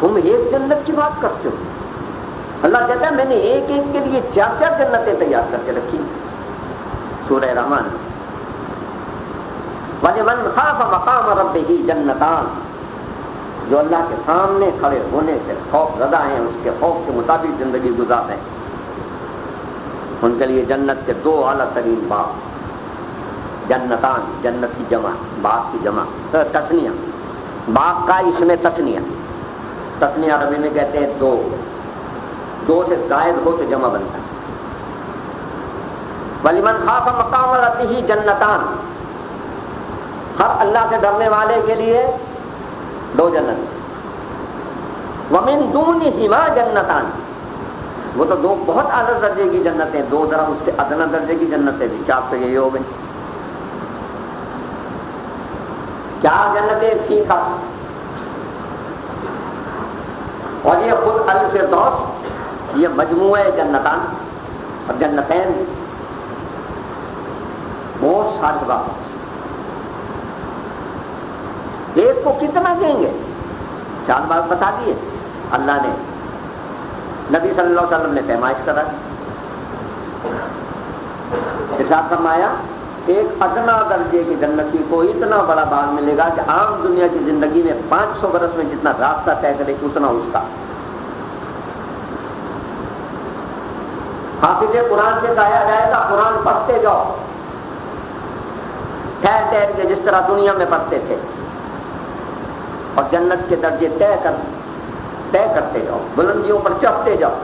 تم ایک جنت کی بات کرتے ہو. اللہ کہتا ہے میں نے ایک ایک کے لیے 4 جنتیں تیار کر کے رکھی. سورہ رحمان. وَلِمَنْ خَافَ مَقَامَ رَبِّهِ جَنَّتَانِ. جو اللہ کے سامنے کھڑے ہونے سے خوف زدہ ہیں، اس کے خوف کے مطابق زندگی گزارتے ہیں، ان کے لیے جنت کے 2 اعلیٰ ترین باغ. جنتان، جنت کی جمع، باغ کی جمع، تثنیہ. باغ کا اس میں تثنیہ عربی میں کہتے ہیں 2 سے زائد ہو تو جمع بنتا ہے. وَلِمَنْ خَافَ مَقَامَ رَبِّهِ جَنَّتَانِ. ہر اللہ سے ڈرنے والے کے لیے 2 جنت. وَمِن دُونِهِمَا جَنَّتَانِ. وہ تو 2 بہت اعلیٰ درجے کی جنتیں، 2 ذرا اس سے ادنا درجے کی جنتیں بھی. 4 تو یہی ہو گئی. 4 جنتیں فی خاص. اور یہ خود الفردوس، یہ مجموعہ جنتان اور جنتین، بہت سارے باغ. ایک کو کتنا دیں گے؟ 4 باغ بتا دیے اللہ نے. نبی صلی اللہ علیہ وسلم نے پیمائش کرا. ارشاد فرمایا ایک ادنا درجے کی جنتی کو اتنا بڑا باغ ملے گا کہ عام دنیا کی زندگی میں 500 برس میں جتنا راستہ طے کرے اتنا اس کا. حافظ قرآن سے کہا جائے گا قرآن پڑھتے جاؤ ٹھہر ٹھہر کے، جس طرح دنیا میں پڑھتے تھے، اور جنت کے درجے طے کرتے جاؤ، بلندیوں پر چڑھتے جاؤ.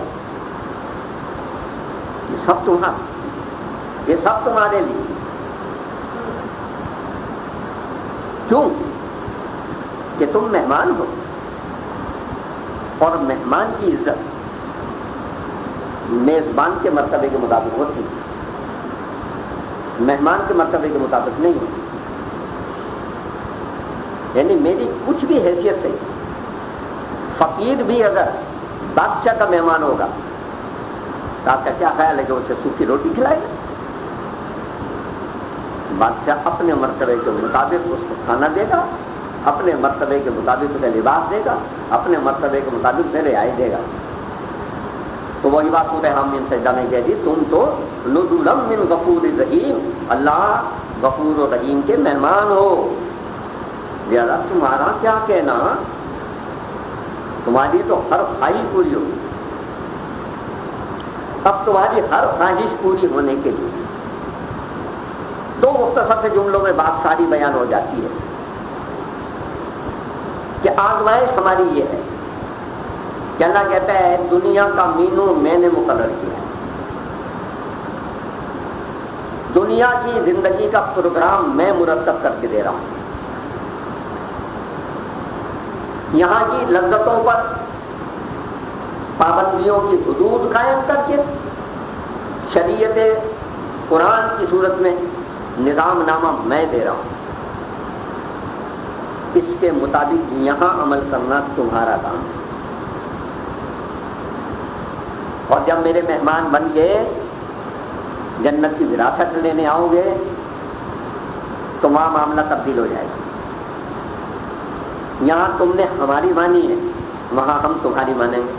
یہ سب تمہارے لیے. کیوں؟ کہ تم مہمان ہو، اور مہمان کی عزت میزبان کے مرتبے کے مطابق ہوتی، مہمان کے مرتبے کے مطابق نہیں ہوتی. یعنی میری کچھ بھی حیثیت سے فقیر بھی اگر بادشاہ کا مہمان ہوگا تو آپ کا کیا خیال ہے کہ اسے سوکھی روٹی کھلائے گا؟ بادشاہ اپنے مرتبے کے مطابق اس کو کھانا دے گا، اپنے مرتبے کے مطابق اسے لباس دے گا، اپنے مرتبے کے مطابق اسے رعایت دے گا. تو وہی بات سورہ حامیم سجدہ میں کہہ دی تم تو نزلا من غفور رحیم، اللہ غفور و رحیم کے مہمان ہو. لہذا تمہارا کیا کہنا، تمہاری تو ہر خواہش پوری ہوگی. اب تمہاری ہر خواہش پوری ہونے کے لیے 2 مختصر سے جملوں میں بات ساری بیان ہو جاتی ہے کہ آزمائش ہماری یہ ہے کہ اللہ کہتا ہے دنیا کا مینو میں نے مقرر کیا ہے، دنیا کی زندگی کا پروگرام میں مرتب کر کے دے رہا ہوں. یہاں کی لذتوں پر پابندیوں کی حدود قائم کر کے شریعت قرآن کی صورت میں نظام نامہ میں دے رہا ہوں. اس کے مطابق یہاں عمل کرنا تمہارا کام ہے. اور جب میرے مہمان بن گئے جنت کی وراثت لینے آؤ گے تو وہاں معاملہ تبدیل ہو جائے گا. یہاں تم نے ہماری مانی ہے، وہاں ہم تمہاری مانیں گے.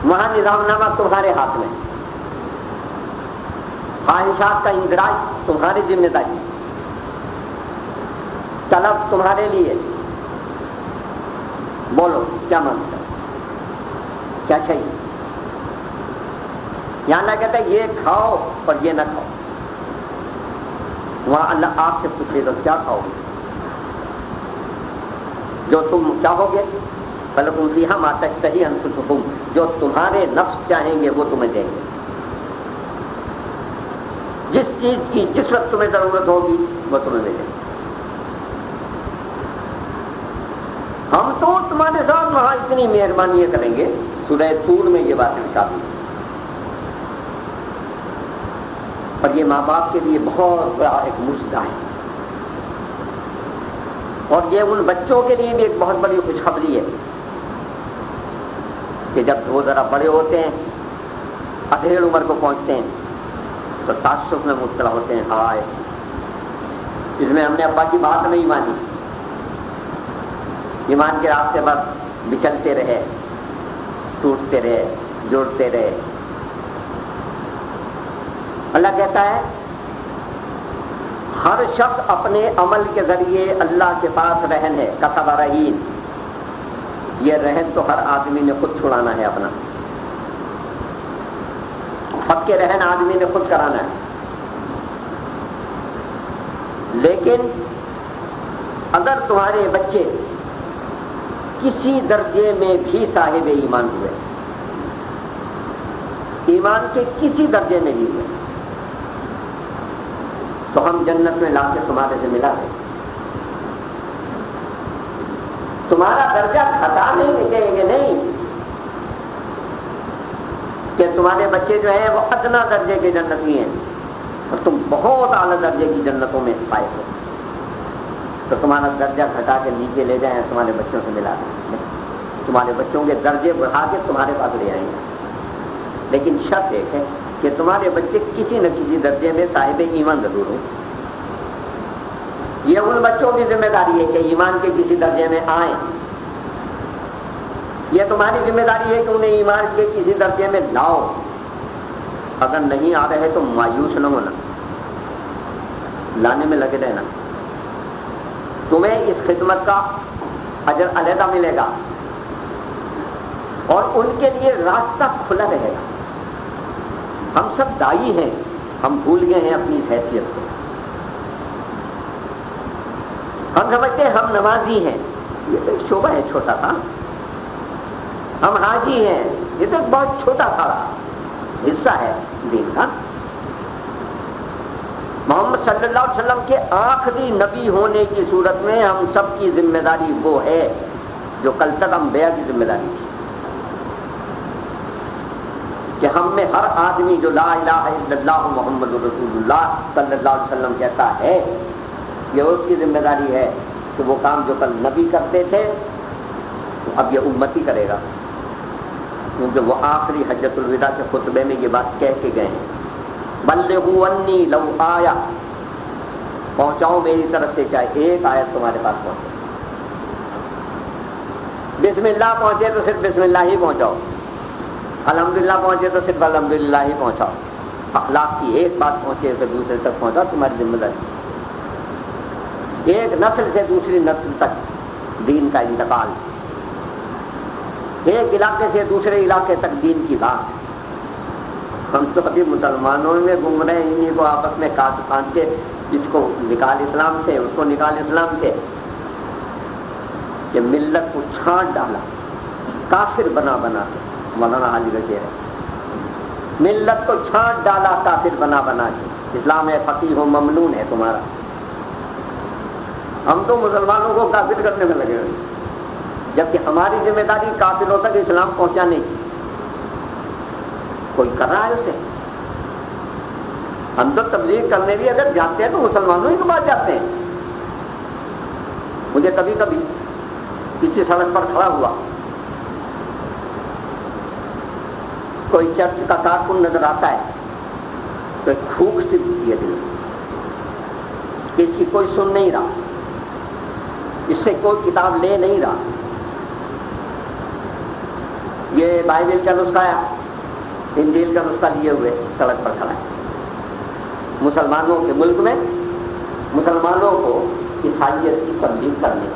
وہاں نظام نامہ تمہارے ہاتھ میں، خواہشات کا اندراج تمہاری ذمہ داری، طلب تمہارے لیے. بولو کیا مانگتا ہے، کیا چاہیے. یہاں اللہ کہتا ہے یہ کھاؤ اور یہ نہ کھاؤ. وہاں اللہ آپ سے پوچھے گا کیا کھاؤ گے، جو تم چاہو گے. فَلَكُمْ فِيهَا مَا تَشْتَهِي أَنفُسُكُمْ، جو تمہارے نفس چاہیں گے وہ تمہیں دیں گے. جس چیز کی جس وقت تمہیں ضرورت ہوگی وہ تمہیں دیں گے. ہم تو تمہارے ساتھ وہاں اتنی مہربانی کریں گے. سورہ طور میں یہ بات ارشاد ہوئی. اور یہ ماں باپ کے لیے بہت بڑا ایک مژدہ ہے، اور یہ ان بچوں کے لیے بھی ایک بہت بڑی خوشخبری ہے کہ جب وہ ذرا بڑے ہوتے ہیں، ادھیڑ عمر کو پہنچتے ہیں تو تعصب میں مبتلا ہوتے ہیں. ہائے اس میں ہم نے ابا کی بات نہیں مانی، ایمان کے راستے پر بچلتے رہے، ٹوٹتے رہے، جوڑتے رہے۔ اللہ کہتا ہے ہر شخص اپنے عمل کے ذریعے اللہ کے پاس رہن ہے، کسب رہین، یہ رہن تو ہر آدمی نے خود چھڑانا ہے اپنا، حق کے رہن آدمی نے خود کرانا ہے۔ لیکن اگر تمہارے بچے کسی درجے میں بھی صاحب ایمان ہوئے، ایمان کے کسی درجے میں بھی ہوئے، تو ہم جنت میں لا کے تمہارے سے ملا دیں، تمہارا درجہ گھٹا نہیں کہیں گے، نہیں کہ تمہارے بچے جو ہیں وہ ادنا درجے کے جنتی ہیں اور تم بہت اعلیٰ درجے کی جنتوں میں فائز ہو، تو تمہارا درجہ گھٹا کے نیچے لے جائیں، تمہارے بچوں سے ملا دیں، تمہارے بچوں کے درجے بڑھا کے تمہارے پاس لے آئیں گے۔ لیکن شرط ایک ہے کہ تمہارے بچے کسی نہ کسی درجے میں صاحب ایمان ضرور ہوں۔ یہ ان بچوں کی ذمہ داری ہے کہ ایمان کے کسی درجے میں آئیں، یہ تمہاری ذمہ داری ہے کہ انہیں ایمان کے کسی درجے میں لاؤ۔ اگر نہیں آ رہے تو مایوس نہ ہونا، لانے میں لگے رہنا، تمہیں اس خدمت کا اجر علیحدہ ملے گا اور ان کے لیے راستہ کھلا رہے گا۔ ہم سب دائی ہیں، ہم بھول گئے ہیں اپنی اس حیثیت کو، ہم سمجھتے ہیں ہم نمازی ہیں، یہ تو ایک شعبہ ہے چھوٹا سا، ہم حاجی ہیں، یہ تو ایک بہت چھوٹا سا حصہ ہے دین کا۔ محمد صلی اللہ علیہ وسلم کے آخری نبی ہونے کی صورت میں ہم سب کی ذمہ داری وہ ہے جو کل تک انبیاء کی ذمہ داری تھی، کہ ہم میں ہر آدمی جو لا الہ الا اللہ محمد رسول اللہ صلی اللہ علیہ وسلم کہتا ہے، یہ اس کی ذمہ داری ہے کہ وہ کام جو کل نبی کرتے تھے اب یہ امتی کرے گا، کیونکہ وہ آخری حجۃ الوداع کے خطبے میں یہ بات کہہ کے گئے ہیں، بلغوا انی لو آیا، پہنچاؤ میری طرف سے چاہے ایک آیت تمہارے پاس پہنچے، بسم اللہ پہنچے تو صرف بسم اللہ ہی پہنچاؤ، الحمدللہ پہنچے تو صرف الحمدللہ ہی پہنچاؤ، اخلاق کی ایک بات پہنچے تو دوسرے تک پہنچاؤ، تمہاری ذمہ داری، ایک نسل سے دوسری نسل تک دین کا انتقال، ایک علاقے سے دوسرے علاقے تک دین کی بات۔ ہم تو ابھی مسلمانوں میں گھوم رہے ہیں، انہیں کو آپس میں کاٹ کاٹ کے اس کو نکال اسلام سے، اس کو نکال اسلام سے، کہ ملت کو چھانٹ ڈالا کافر بنا بنا کے، مولانا حاجی رضی ہے، ملت کو چھانٹ ڈالا کافر بنا بنا کے، اسلام ہے فقیہ و ممنون ہے تمہارا، ہم تو مسلمانوں کو کافر کرنے میں لگے ہوئے، جبکہ ہماری ذمہ داری کافروں تک اسلام پہنچانے کی، کوئی کر رہا ہے اسے؟ ہم تو تبلیغ کرنے بھی اگر جاتے ہیں تو مسلمانوں ہی کے پاس جاتے ہیں۔ مجھے کبھی کبھی کسی سڑک پر کھڑا ہوا کوئی چرچ کا کارکن نظر آتا ہے تو ایک پھونک سی ہوتی ہے دل میں کہ اس کی کوئی سن نہیں رہا، اس سے کوئی کتاب لے نہیں رہا، یہ بائبل کا نسخہ ہے، انجیل کا نسخہ لیے ہوئے سڑک پر کھڑا ہے۔ مسلمانوں کے ملک میں مسلمانوں کو عیسائیت کی تبلیغ کرنی